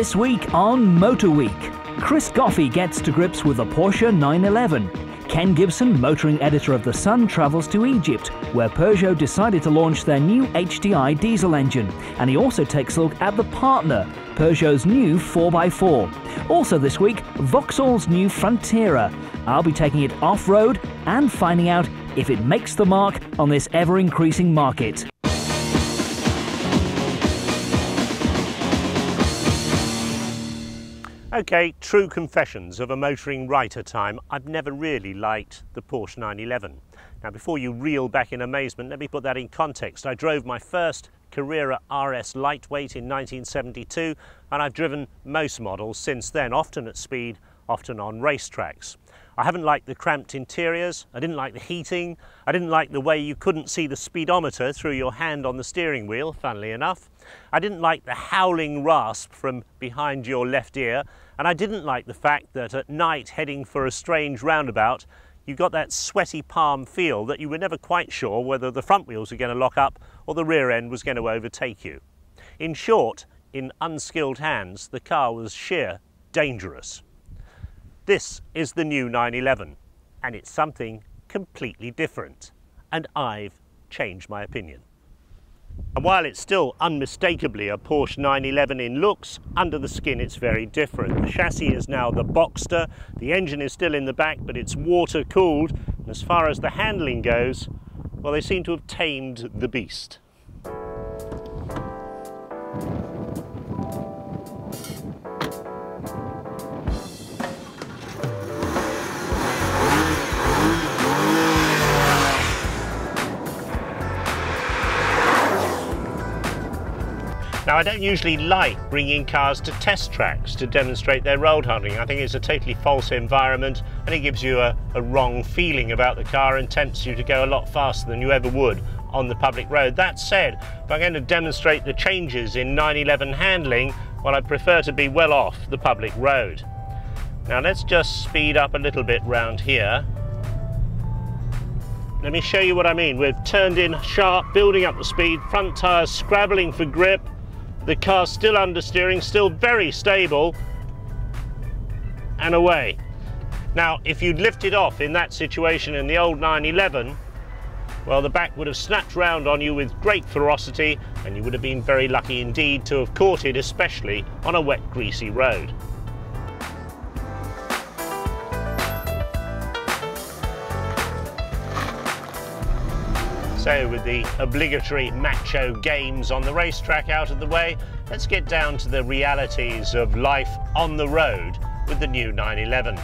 This week on Motor Week, Chris Goffey gets to grips with the Porsche 911. Ken Gibson, motoring editor of The Sun, travels to Egypt, where Peugeot decided to launch their new HDI diesel engine. And he also takes a look at the Partner, Peugeot's new 4x4. Also this week, Vauxhall's new Frontera. I'll be taking it off-road and finding out if it makes the mark on this ever-increasing market. Okay, true confessions of a motoring writer time. I've never really liked the Porsche 911. Now, before you reel back in amazement, let me put that in context. I drove my first Carrera RS lightweight in 1972, and I've driven most models since then, often at speed, often on racetracks. I haven't liked the cramped interiors, I didn't like the heating, I didn't like the way you couldn't see the speedometer through your hand on the steering wheel, funnily enough. I didn't like the howling rasp from behind your left ear, and I didn't like the fact that at night, heading for a strange roundabout, you got that sweaty palm feel that you were never quite sure whether the front wheels were going to lock up or the rear end was going to overtake you. In short, in unskilled hands, the car was sheer dangerous. This is the new 911, and it's something completely different, and I've changed my opinion. And while it's still unmistakably a Porsche 911 in looks, under the skin it's very different. The chassis is now the Boxster, the engine is still in the back, but it's water cooled, and as far as the handling goes, well, they seem to have tamed the beast. Now, I don't usually like bringing cars to test tracks to demonstrate their road handling. I think it's a totally false environment, and it gives you a wrong feeling about the car and tempts you to go a lot faster than you ever would on the public road. That said, if I'm going to demonstrate the changes in 911 handling, well, I prefer to be well off the public road. Now, let's just speed up a little bit round here. Let me show you what I mean. We've turned in sharp, building up the speed, front tyres scrabbling for grip. The car's still understeering, still very stable, and away. Now, if you'd lifted off in that situation in the old 911, well, the back would have snapped round on you with great ferocity, and you would have been very lucky indeed to have caught it, especially on a wet, greasy road. So, with the obligatory macho games on the racetrack out of the way, let's get down to the realities of life on the road with the new 911.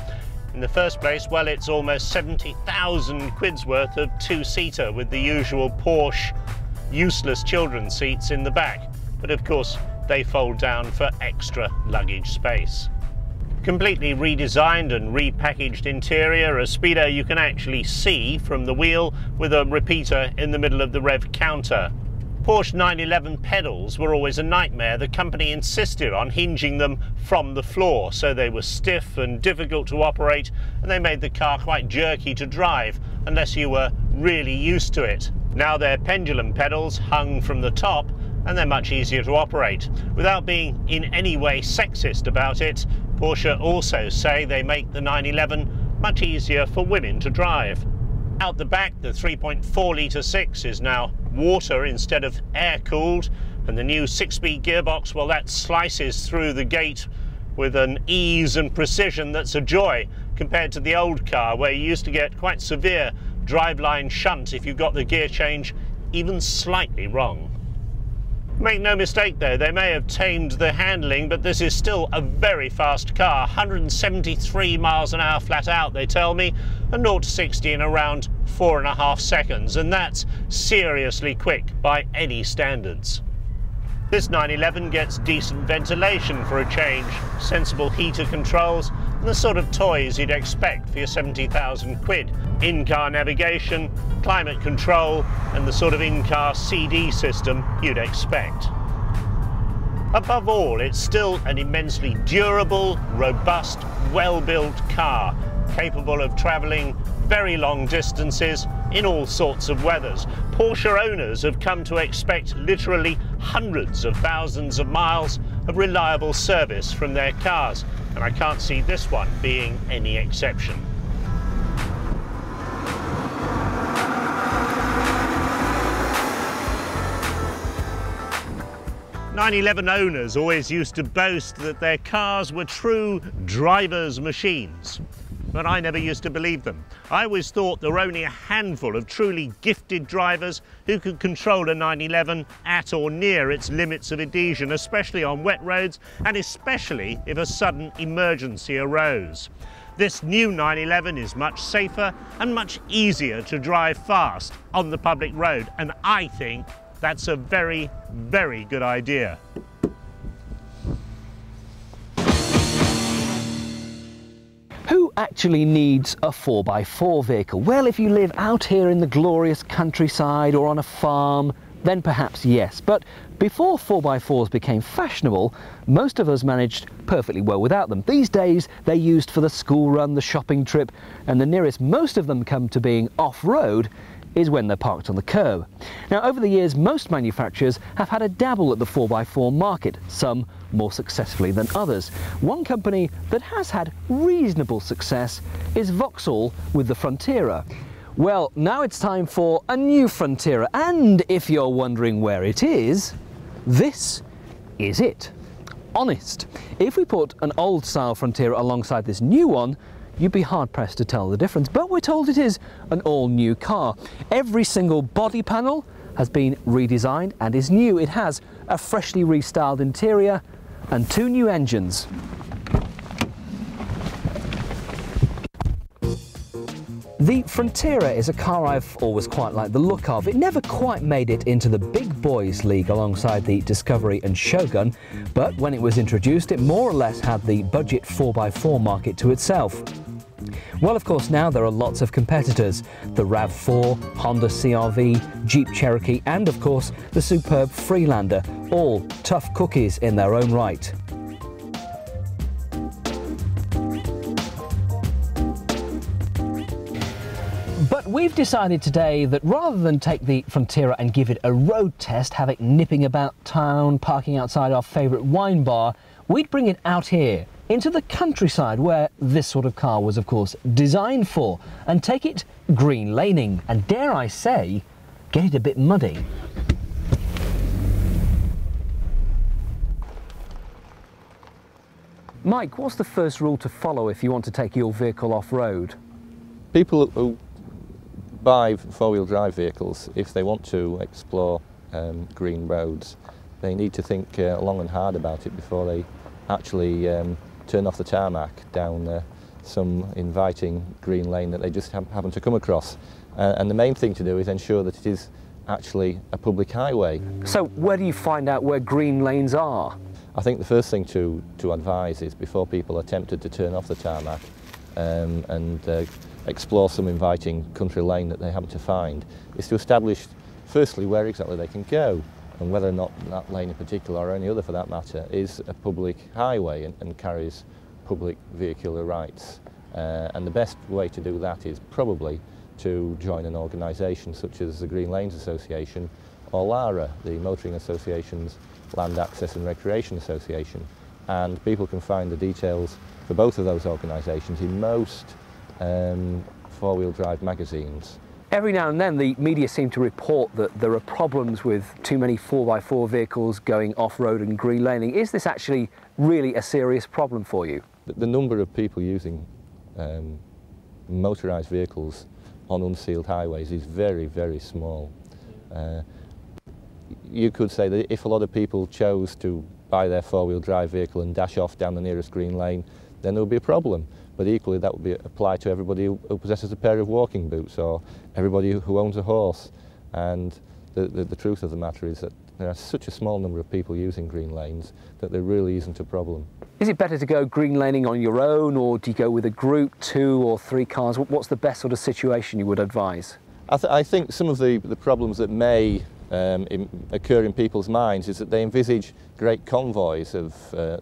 In the first place, well, it's almost 70,000 quid's worth of two-seater with the usual Porsche useless children's seats in the back. But of course, they fold down for extra luggage space. Completely redesigned and repackaged interior, a speedo you can actually see from the wheel with a repeater in the middle of the rev counter. Porsche 911 pedals were always a nightmare. The company insisted on hinging them from the floor, so they were stiff and difficult to operate, and they made the car quite jerky to drive unless you were really used to it. Now they're pendulum pedals hung from the top, and they're much easier to operate. Without being in any way sexist about it, Porsche also say they make the 911 much easier for women to drive. Out the back, the 3.4 litre 6 is now water instead of air-cooled, and the new 6-speed gearbox, well, that slices through the gate with an ease and precision that's a joy compared to the old car, where you used to get quite severe driveline shunt if you got the gear change even slightly wrong. Make no mistake though, they may have tamed the handling, but this is still a very fast car. 173 miles an hour flat out, they tell me, and 0 to 60 in around 4.5 seconds, and that's seriously quick by any standards. This 911 gets decent ventilation for a change, sensible heater controls, and the sort of toys you'd expect for your 70,000 quid. In-car navigation, climate control, and the sort of in-car CD system you'd expect. Above all, it's still an immensely durable, robust, well-built car, capable of travelling very long distances in all sorts of weathers. Porsche owners have come to expect literally hundreds of thousands of miles of reliable service from their cars, and I can't see this one being any exception. .911 owners always used to boast that their cars were true driver's machines, but I never used to believe them. I always thought there were only a handful of truly gifted drivers who could control a 911 at or near its limits of adhesion, especially on wet roads and especially if a sudden emergency arose. This new 911 is much safer and much easier to drive fast on the public road, and I think that's a very, very good idea. Who actually needs a 4x4 vehicle? Well, if you live out here in the glorious countryside or on a farm, then perhaps yes. But before 4x4s became fashionable, most of us managed perfectly well without them. These days, they're used for the school run, the shopping trip, and the nearest most of them come to being off-road is when they're parked on the curb. Now, over the years, most manufacturers have had a dabble at the 4x4 market, some more successfully than others. One company that has had reasonable success is Vauxhall with the Frontera. Well, now it's time for a new Frontera, and if you're wondering where it is, this is it. Honest, if we put an old-style Frontera alongside this new one, you'd be hard-pressed to tell the difference, but we're told it is an all-new car. Every single body panel has been redesigned and is new. It has a freshly restyled interior and 2 new engines. The Frontera is a car I've always quite liked the look of. It never quite made it into the big boys league alongside the Discovery and Shogun, but when it was introduced, it more or less had the budget 4x4 market to itself. Well, of course, now there are lots of competitors. The RAV4, Honda CR-V, Jeep Cherokee, and of course, the superb Freelander, all tough cookies in their own right. But we've decided today that rather than take the Frontera and give it a road test, have it nipping about town, parking outside our favourite wine bar, we'd bring it out here, into the countryside where this sort of car was of course designed for, and take it green laning, and dare I say, get it a bit muddy. Mike, what's the first rule to follow if you want to take your vehicle off-road? People who buy four-wheel drive vehicles, if they want to explore green roads, they need to think long and hard about it before they actually turn off the tarmac down some inviting green lane that they just happen to come across. And the main thing to do is ensure that it is actually a public highway. So where do you find out where green lanes are? I think the first thing to advise is, before people are tempted to turn off the tarmac and explore some inviting country lane that they happen to find, is to establish firstly where exactly they can go, and whether or not that lane in particular, or any other for that matter, is a public highway and carries public vehicular rights. And the best way to do that is probably to join an organisation such as the Green Lanes Association, or LARA, the Motoring Association's Land Access and Recreation Association. And people can find the details for both of those organisations in most four-wheel drive magazines. Every now and then the media seem to report that there are problems with too many 4x4 vehicles going off-road and green laning. Is this actually really a serious problem for you? The number of people using motorised vehicles on unsealed highways is very, very small. You could say that if a lot of people chose to buy their four-wheel drive vehicle and dash off down the nearest green lane, then there would be a problem. But equally, that would apply to everybody who possesses a pair of walking boots, or everybody who owns a horse. And the truth of the matter is that there are such a small number of people using green lanes that there really isn't a problem. Is it better to go green laning on your own, or do you go with a group, 2 or 3 cars? What's the best sort of situation you would advise? I think some of the problems that may occur in people's minds is that they envisage great convoys of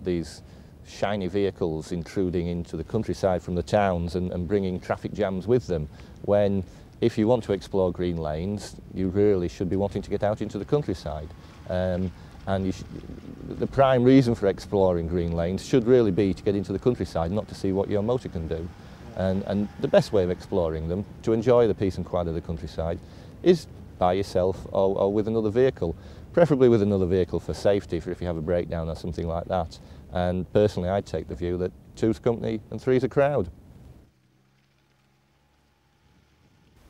these shiny vehicles intruding into the countryside from the towns and bringing traffic jams with them, when if you want to explore green lanes, you really should be wanting to get out into the countryside. And the prime reason for exploring green lanes should really be to get into the countryside, not to see what your motor can do. And the best way of exploring them, to enjoy the peace and quiet of the countryside, is by yourself or with another vehicle, preferably with another vehicle for safety, for if you have a breakdown or something like that. And personally, I'd take the view that two's company and three's a crowd.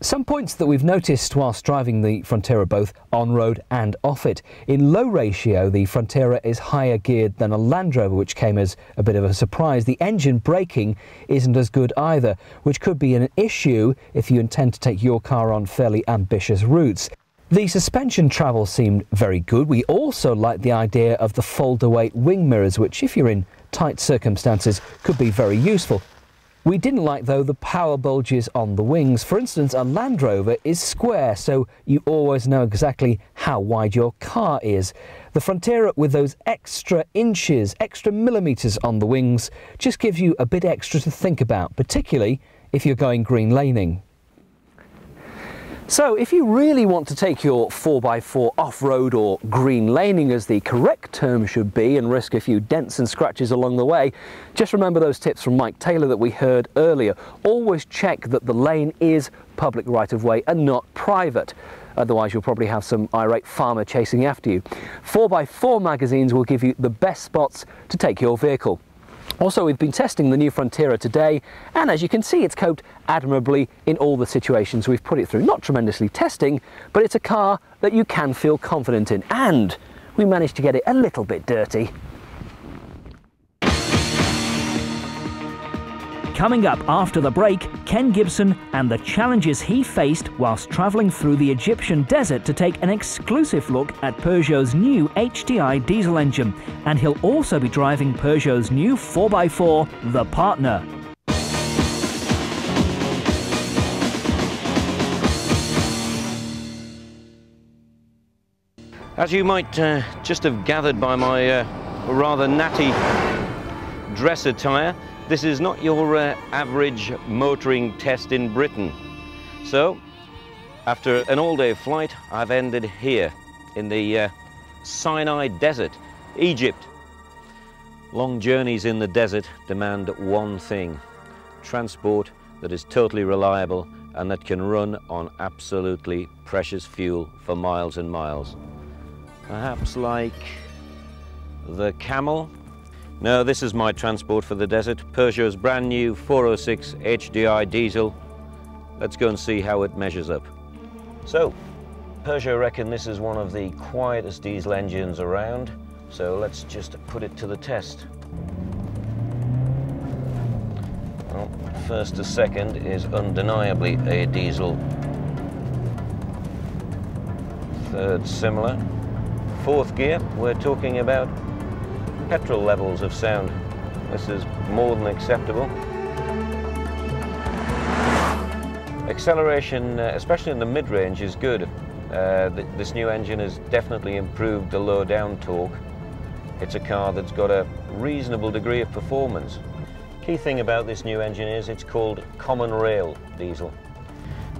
Some points that we've noticed whilst driving the Frontera, both on-road and off it. In low ratio, the Frontera is higher geared than a Land Rover, which came as a bit of a surprise. The engine braking isn't as good either, which could be an issue if you intend to take your car on fairly ambitious routes. The suspension travel seemed very good. We also like the idea of the fold-away wing mirrors, which, if you're in tight circumstances, could be very useful. We didn't like, though, the power bulges on the wings. For instance, a Land Rover is square, so you always know exactly how wide your car is. The Frontera, with those extra inches, extra millimetres on the wings, just gives you a bit extra to think about, particularly if you're going green laning. So if you really want to take your 4x4 off-road, or green laning as the correct term should be, and risk a few dents and scratches along the way, just remember those tips from Mike Taylor that we heard earlier. Always check that the lane is public right-of-way and not private. Otherwise you'll probably have some irate farmer chasing after you. 4x4 magazines will give you the best spots to take your vehicle. Also, we've been testing the new Frontera today, and as you can see, it's coped admirably in all the situations we've put it through. Not tremendously testing, but it's a car that you can feel confident in, and we managed to get it a little bit dirty. Coming up after the break, Ken Gibson and the challenges he faced whilst travelling through the Egyptian desert to take an exclusive look at Peugeot's new HDI diesel engine. And he'll also be driving Peugeot's new 4x4, the Partner. As you might just have gathered by my rather natty dress attire, this is not your average motoring test in Britain. So, after an all-day flight, I've ended here in the Sinai Desert, Egypt. Long journeys in the desert demand one thing: transport that is totally reliable and that can run on absolutely precious fuel for miles and miles. Perhaps like the camel? No, this is my transport for the desert. Peugeot's brand new 406 HDI diesel. Let's go and see how it measures up. So, Peugeot reckon this is one of the quietest diesel engines around. So let's just put it to the test. Well, first to second is undeniably a diesel. Third similar. Fourth gear, we're talking about petrol levels of sound. This is more than acceptable. Acceleration, especially in the mid-range, is good. This new engine has definitely improved the low-down torque. It's a car that's got a reasonable degree of performance. Key thing about this new engine is it's called common rail diesel.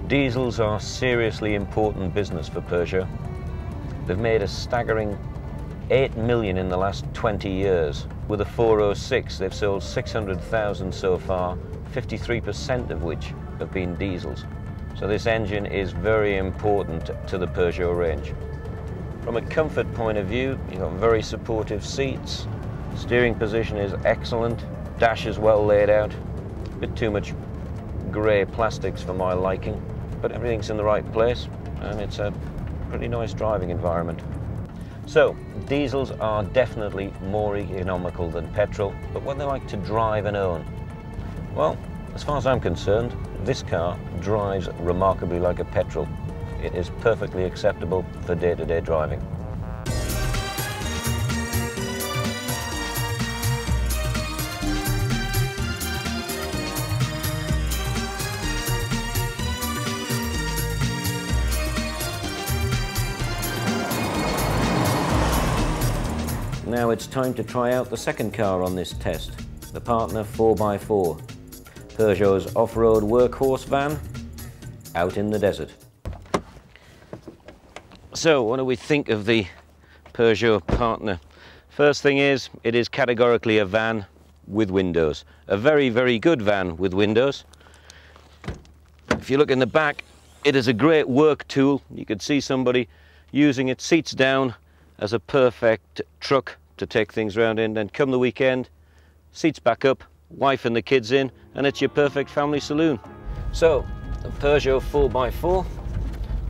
Diesels are seriously important business for Peugeot. They've made a staggering 8 million in the last 20 years. With a 406, they've sold 600,000 so far, 53% of which have been diesels. So this engine is very important to the Peugeot range. From a comfort point of view, you've got very supportive seats, steering position is excellent, dash is well laid out, a bit too much grey plastics for my liking, but everything's in the right place and it's a pretty nice driving environment. So, diesels are definitely more economical than petrol, but what they like to drive and own? Well, as far as I'm concerned, this car drives remarkably like a petrol. It is perfectly acceptable for day-to-day driving. Now now it's time to try out the second car on this test, the Partner 4x4, Peugeot's off-road workhorse van, out in the desert. So what do we think of the Peugeot Partner? First thing is, it is categorically a van with windows. A very, very good van with windows. If you look in the back, it is a great work tool. You could see somebody using it, seats down, as a perfect truck to take things around in. Then come the weekend, seats back up, wife and the kids in, and it's your perfect family saloon. So, the Peugeot 4x4,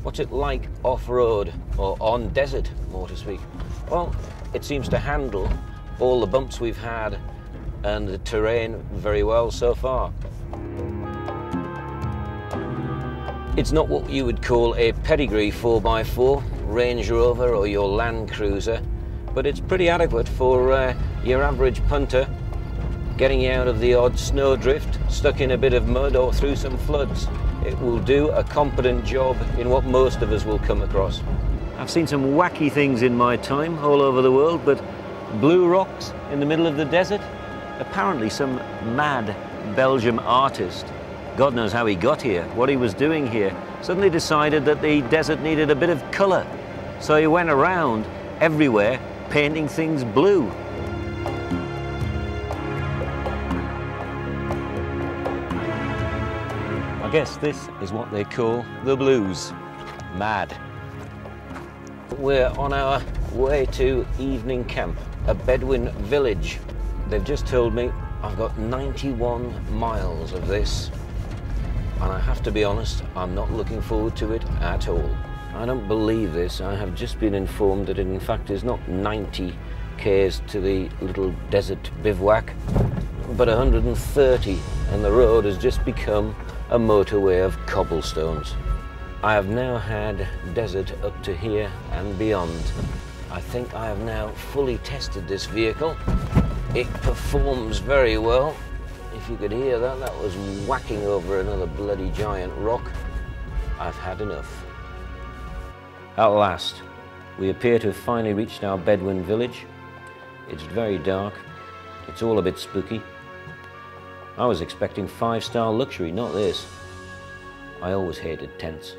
what's it like off-road or on desert, more to speak? Well, it seems to handle all the bumps we've had and the terrain very well so far. It's not what you would call a pedigree 4x4, Range Rover or your Land Cruiser, but it's pretty adequate for your average punter, getting you out of the odd snowdrift, stuck in a bit of mud or through some floods. It will do a competent job in what most of us will come across. I've seen some wacky things in my time all over the world, but blue rocks in the middle of the desert? Apparently some mad Belgian artist, God knows how he got here, what he was doing here, suddenly decided that the desert needed a bit of colour. So he went around everywhere painting things blue. I guess this is what they call the blues. Mad. We're on our way to evening camp, a Bedouin village. They've just told me I've got 91 miles of this, and I have to be honest, I'm not looking forward to it at all. I don't believe this. I have just been informed that it in fact is not 90 k's to the little desert bivouac, but 130, and the road has just become a motorway of cobblestones. I have now had desert up to here and beyond. I think I have now fully tested this vehicle. It performs very well. If you could hear that, that was whacking over another bloody giant rock. I've had enough. At last, we appear to have finally reached our Bedouin village. It's very dark. It's all a bit spooky. I was expecting 5-star luxury, not this. I always hated tents.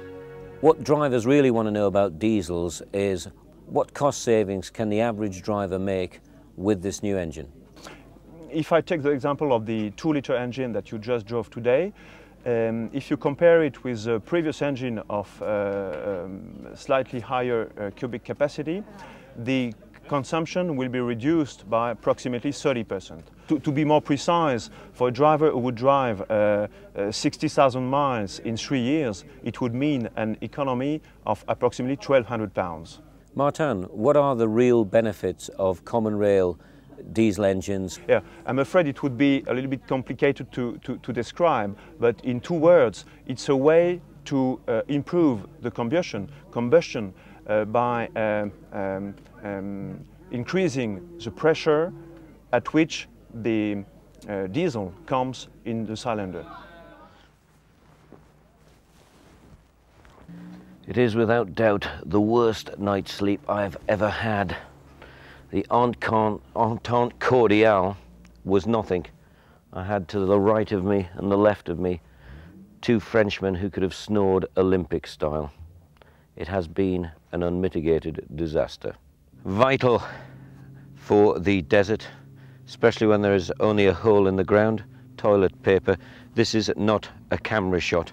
What drivers really want to know about diesels is what cost savings can the average driver make with this new engine? If I take the example of the 2-liter engine that you just drove today, if you compare it with the previous engine of slightly higher cubic capacity, the consumption will be reduced by approximately 30%. To be more precise, for a driver who would drive 60,000 miles in 3 years, it would mean an economy of approximately £1,200. Martin, what are the real benefits of common rail diesel engines? Yeah, I'm afraid it would be a little bit complicated to describe, but in 2 words, it's a way to improve the combustion by increasing the pressure at which the diesel comes in the cylinder. It is without doubt the worst night's sleep I've ever had. The entente cordiale was nothing. I had to the right of me and the left of me 2 Frenchmen who could have snored Olympic style. It has been an unmitigated disaster. Vital for the desert, especially when there is only a hole in the ground, toilet paper. This is not a camera shot.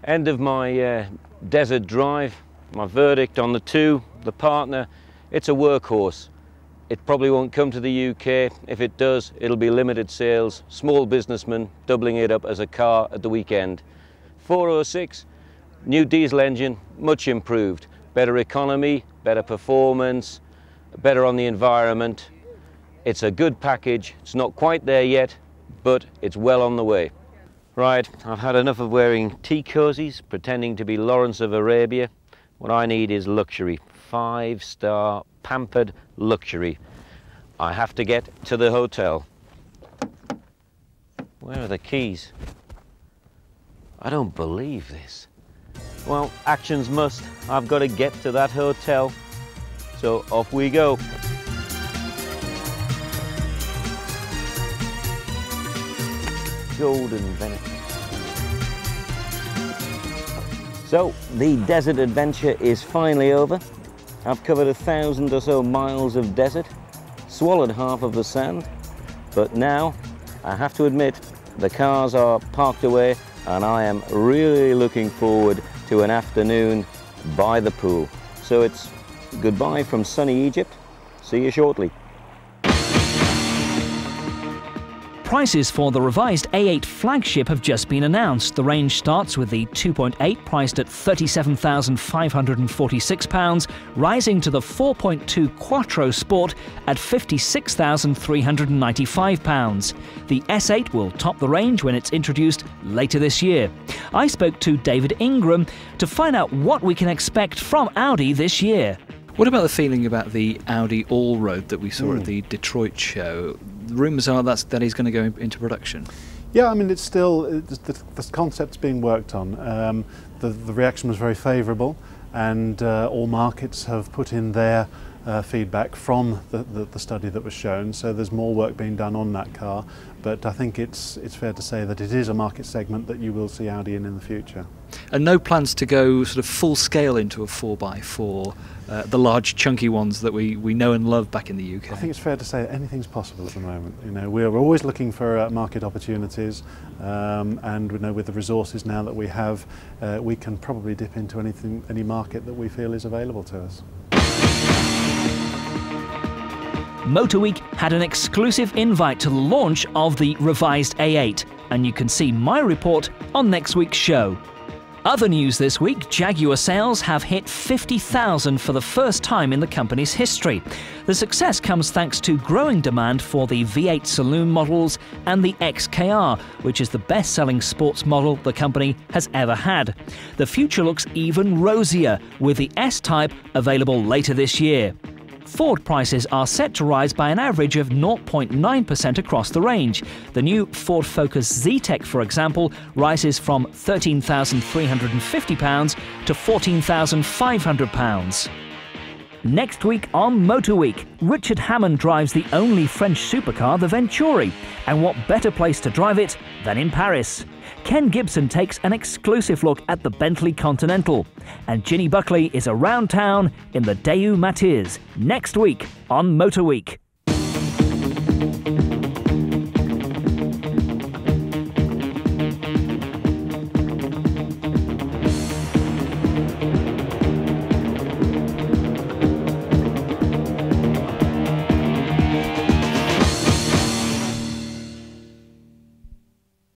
End of my desert drive. My verdict on the 2, the Partner, it's a workhorse. It probably won't come to the UK. If it does, it'll be limited sales, small businessmen doubling it up as a car at the weekend. 406, new diesel engine, much improved. Better economy, better performance, better on the environment. It's a good package. It's not quite there yet, but it's well on the way. Right, I've had enough of wearing tea cozies, pretending to be Lawrence of Arabia. What I need is luxury, 5-star pampered luxury. I have to get to the hotel. Where are the keys? I don't believe this. Well, actions must. I've got to get to that hotel. So off we go. golden Bennett. So, the desert adventure is finally over. I've covered 1,000 or so miles of desert, swallowed half of the sand, but now, I have to admit, the cars are parked away and I am really looking forward to an afternoon by the pool. So it's goodbye from sunny Egypt. See you shortly. Prices for the revised A8 flagship have just been announced. The range starts with the 2.8 priced at £37,546, rising to the 4.2 Quattro Sport at £56,395. The S8 will top the range when it's introduced later this year. I spoke to David Ingram to find out what we can expect from Audi this year. What about the feeling about the Audi All-Road that we saw at the Detroit show? Rumours are that is going to go into production. Yeah, I mean, it's still, the concept's being worked on. The reaction was very favourable, and all markets have put in their feedback from the study that was shown, so there's more work being done on that car, but I think it's fair to say that it is a market segment that you will see Audi in the future. And no plans to go sort of full scale into a 4x4, the large chunky ones that we know and love back in the UK? I think it's fair to say that anything's possible at the moment. You know, we're always looking for market opportunities, and we know with the resources now that we have, we can probably dip into any market that we feel is available to us. Motor Week had an exclusive invite to the launch of the revised A8, and you can see my report on next week's show. Other news this week, Jaguar sales have hit 50,000 for the first time in the company's history. The success comes thanks to growing demand for the V8 saloon models and the XKR, which is the best-selling sports model the company has ever had. The future looks even rosier, with the S-Type available later this year. Ford prices are set to rise by an average of 0.9% across the range. The new Ford Focus Z-Tech, for example, rises from £13,350 to £14,500. Next week on Motor Week, Richard Hammond drives the only French supercar, the Venturi. And what better place to drive it than in Paris? Ken Gibson takes an exclusive look at the Bentley Continental. And Ginny Buckley is around town in the Daewoo Matiz next week on Motor Week.